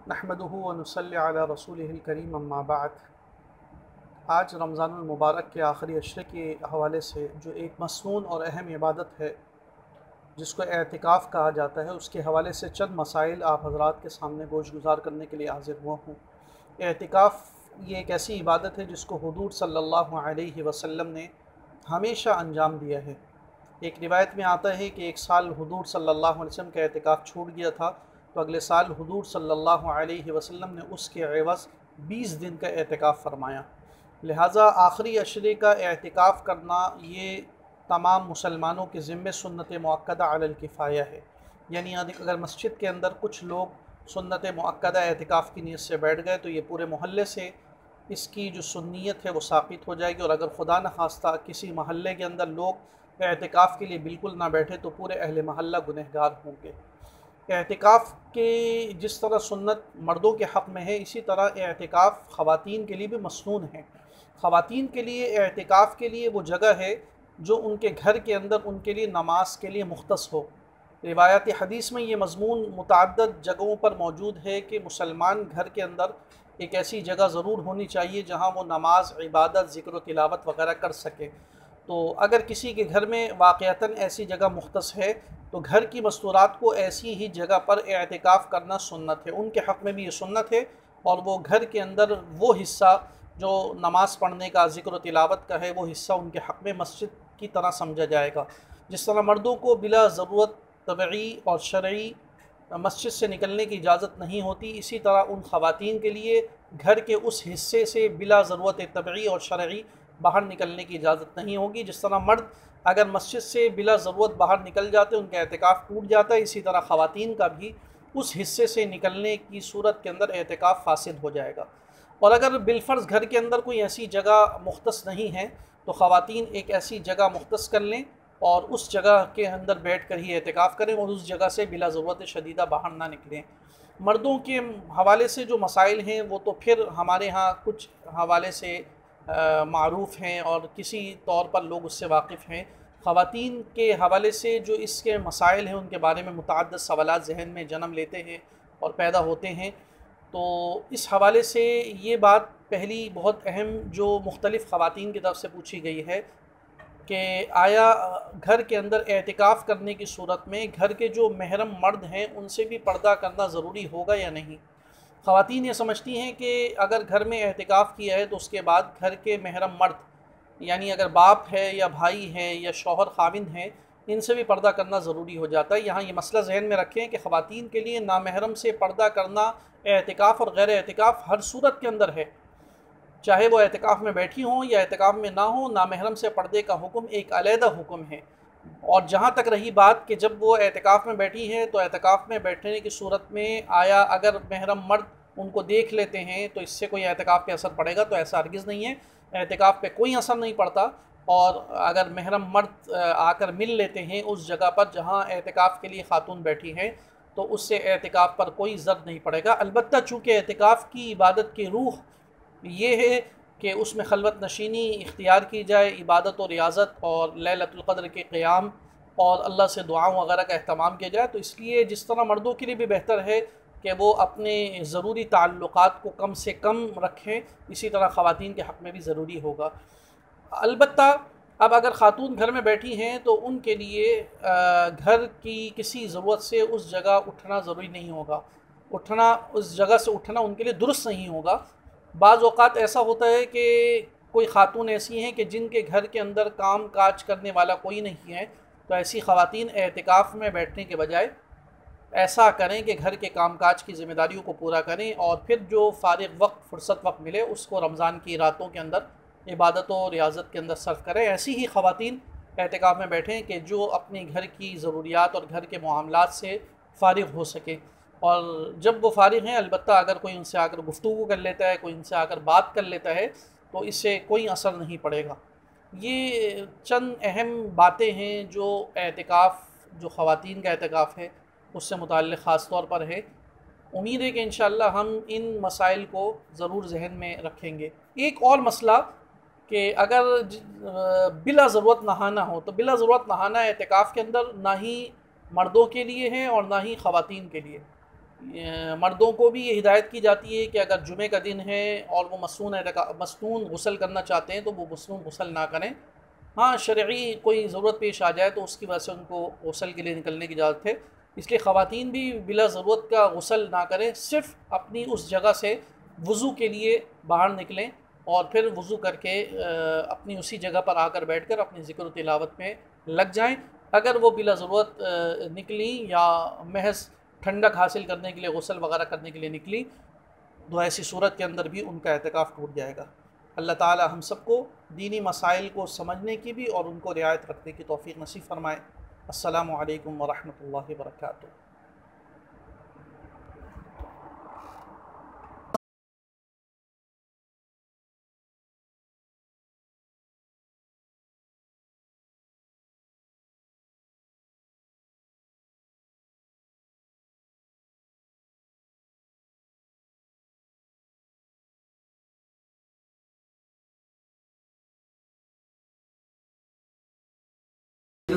نحمدہ ونصلی علی رسولہ الکریم اما بعد۔ آج رمضان المبارک کے آخری عشرے کے حوالے سے جو ایک مسنون اور اہم عبادت ہے جس کو اعتکاف کہا جاتا ہے، اس کے حوالے سے چند مسائل آپ حضرات کے سامنے گوش گزار کرنے کے لیے حاضر ہوا ہوں۔ اعتکاف یہ ایک ایسی عبادت ہے جس کو حضور صلی اللہ علیہ وسلم نے ہمیشہ انجام دیا ہے۔ ایک روایت میں آتا ہے کہ ایک سال حضور صلی اللہ علیہ وسلم کا اعتکاف چھوٹ گیا تھا، تو اگلے سال حضور صلی اللہ علیہ وسلم نے اس کے عوض 20 دن کا اعتکاف فرمایا۔ لہٰذا آخری عشرے کا اعتکاف کرنا یہ تمام مسلمانوں کے ذمے سنت مؤکدہ علی الکفایہ ہے، یعنی اگر مسجد کے اندر کچھ لوگ سنت مؤکدہ اعتکاف کی نیت سے بیٹھ گئے تو یہ پورے محلے سے اس کی جو سنیت ہے وہ ثابت ہو جائے گی، اور اگر خدا نخواستہ کسی محلے کے اندر لوگ اعتکاف کے لیے بالکل نہ بیٹھے تو پورے اہل محلہ گنہگار ہوں گے۔ اعتکاف کے جس طرح سنت مردوں کے حق میں ہے، اسی طرح اعتکاف خواتین کے لیے بھی مسنون ہے۔ خواتین کے لیے اعتکاف کے لیے وہ جگہ ہے جو ان کے گھر کے اندر ان کے لیے نماز کے لیے مختص ہو۔ روایات حدیث میں یہ مضمون متعدد جگہوں پر موجود ہے کہ مسلمان گھر کے اندر ایک ایسی جگہ ضرور ہونی چاہیے جہاں وہ نماز، عبادت، ذکر و تلاوت وغیرہ کر سکے۔ تو اگر کسی کے گھر میں واقعتاً ایسی جگہ مختص ہے تو گھر کی مستورات کو ایسی ہی جگہ پر اعتکاف کرنا سنت ہے، ان کے حق میں بھی یہ سنت ہے، اور وہ گھر کے اندر وہ حصہ جو نماز پڑھنے کا، ذکر و تلاوت کا ہے، وہ حصہ ان کے حق میں مسجد کی طرح سمجھا جائے گا۔ جس طرح مردوں کو بلا ضرورت طبعی اور شرعی مسجد سے نکلنے کی اجازت نہیں ہوتی، اسی طرح ان خواتین کے لیے گھر کے اس حصے سے بلا ضرورت طبعی اور شرعی باہر نکلنے کی اجازت نہیں ہوگی۔ جس طرح مرد اگر مسجد سے بلا ضرورت باہر نکل جاتے ان کا اعتکاف ٹوٹ جاتا ہے، اسی طرح خواتین کا بھی اس حصے سے نکلنے کی صورت کے اندر اعتکاف فاسد ہو جائے گا۔ اور اگر بالفرض گھر کے اندر کوئی ایسی جگہ مختص نہیں ہے تو خواتین ایک ایسی جگہ مختص کر لیں اور اس جگہ کے اندر بیٹھ کر ہی اعتکاف کریں اور اس جگہ سے بلا ضرورت شدیدہ باہر نہ نکلیں۔ مردوں کے حوالے سے جو مسائل ہیں وہ تو پھر ہمارے ہاں کچھ حوالے سے معروف ہیں اور کسی طور پر لوگ اس سے واقف ہیں۔ خواتین کے حوالے سے جو اس کے مسائل ہیں ان کے بارے میں متعدد سوالات ذہن میں جنم لیتے ہیں اور پیدا ہوتے ہیں۔ تو اس حوالے سے یہ بات پہلی بہت اہم جو مختلف خواتین کی طرف سے پوچھی گئی ہے کہ آیا گھر کے اندر اعتکاف کرنے کی صورت میں گھر کے جو محرم مرد ہیں ان سے بھی پردہ کرنا ضروری ہوگا یا نہیں؟ خواتین یہ سمجھتی ہیں کہ اگر گھر میں اعتکاف کیا ہے تو اس کے بعد گھر کے محرم مرد، یعنی اگر باپ ہے یا بھائی ہے یا شوہر خاوند ہیں، ان سے بھی پردہ کرنا ضروری ہو جاتا ہے۔ یہاں یہ مسئلہ ذہن میں رکھیں کہ خواتین کے لیے نامحرم سے پردہ کرنا اعتکاف اور غیر اعتکاف ہر صورت کے اندر ہے، چاہے وہ اعتکاف میں بیٹھی ہوں یا اعتکاف میں نہ ہوں، نامحرم سے پردے کا حکم ایک علیحدہ حکم ہے۔ اور جہاں تک رہی بات کہ جب وہ اعتکاف میں بیٹھی ہے تو اعتکاف میں بیٹھنے کی صورت میں آیا اگر محرم مرد ان کو دیکھ لیتے ہیں تو اس سے کوئی اعتکاف پہ اثر پڑے گا؟ تو ایسا ہرگز نہیں ہے، اعتکاف پہ کوئی اثر نہیں پڑتا۔ اور اگر محرم مرد آ کر مل لیتے ہیں اس جگہ پر جہاں اعتکاف کے لیے خاتون بیٹھی ہیں تو اس سے اعتکاف پر کوئی زد نہیں پڑے گا۔ البتہ چونکہ اعتکاف کی عبادت کی روح یہ ہے کہ اس میں خلوت نشینی اختیار کی جائے، عبادت و ریاضت اور لیلۃ القدر کے قیام اور اللہ سے دعاؤں وغیرہ کا اہتمام کیا جائے، تو اس لیے جس طرح مردوں کے لیے بھی بہتر ہے کہ وہ اپنے ضروری تعلقات کو کم سے کم رکھیں، اسی طرح خواتین کے حق میں بھی ضروری ہوگا۔ البتہ اب اگر خاتون گھر میں بیٹھی ہیں تو ان کے لیے گھر کی کسی ضرورت سے اس جگہ اٹھنا ضروری نہیں ہوگا، اس جگہ سے اٹھنا ان کے لیے درست نہیں ہوگا۔ بعض اوقات ایسا ہوتا ہے کہ کوئی خاتون ایسی ہیں کہ جن کے گھر کے اندر کام کاج کرنے والا کوئی نہیں ہے، تو ایسی خواتین اعتکاف میں بیٹھنے کے بجائے ایسا کریں کہ گھر کے کام کاج کی ذمہ داریوں کو پورا کریں اور پھر جو فارغ وقت، فرصت وقت ملے اس کو رمضان کی راتوں کے اندر عبادت و ریاضت کے اندر صرف کریں۔ ایسی ہی خواتین اعتکاف میں بیٹھیں کہ جو اپنے گھر کی ضروریات اور گھر کے معاملات سے فارغ ہو سکیں، اور جب وہ فارغ ہیں البتہ اگر کوئی ان سے آ کر گفتگو کر لیتا ہے، کوئی ان سے آ کر بات کر لیتا ہے تو اس سے کوئی اثر نہیں پڑے گا۔ یہ چند اہم باتیں ہیں جو اعتکاف، جو خواتین کا اعتکاف ہے اس سے متعلق خاص طور پر ہے۔ امید ہے کہ انشاءاللہ ہم ان مسائل کو ضرور ذہن میں رکھیں گے۔ ایک اور مسئلہ کہ اگر بلا ضرورت نہانا ہو تو بلا ضرورت نہانا اعتکاف کے اندر نہ ہی مردوں کے لیے ہے اور نہ ہی خواتین کے لیے۔ مردوں کو بھی یہ ہدایت کی جاتی ہے کہ اگر جمعہ کا دن ہے اور وہ مصنون غسل کرنا چاہتے ہیں تو وہ مصنون غسل نہ کریں. ہاں شرعی کوئی ضرورت پیش آ جائے تو اس کی وجہ سے ان کو غسل کے لیے نکلنے کی اجازت ہے. اس لیے خواتین بھی بلا ضرورت کا غسل نہ کریں، صرف اپنی اس جگہ سے وضو کے لیے باہر نکلیں اور پھر وضو کر کے اپنی اسی جگہ پر آ کر بیٹھ کر اپنی ذکر و تلاوت میں لگ جائیں. اگر وہ بلا ضرورت نکلیں یا محض ٹھنڈک حاصل کرنے کے لیے غسل وغیرہ کرنے کے لیے نکلی تو ایسی صورت کے اندر بھی ان کا اعتکاف ٹوٹ جائے گا. اللہ تعالی ہم سب کو دینی مسائل کو سمجھنے کی بھی اور ان کو رعایت رکھنے کی توفیق نصیب فرمائے. السلام علیکم ورحمۃ اللہ وبرکاتہ.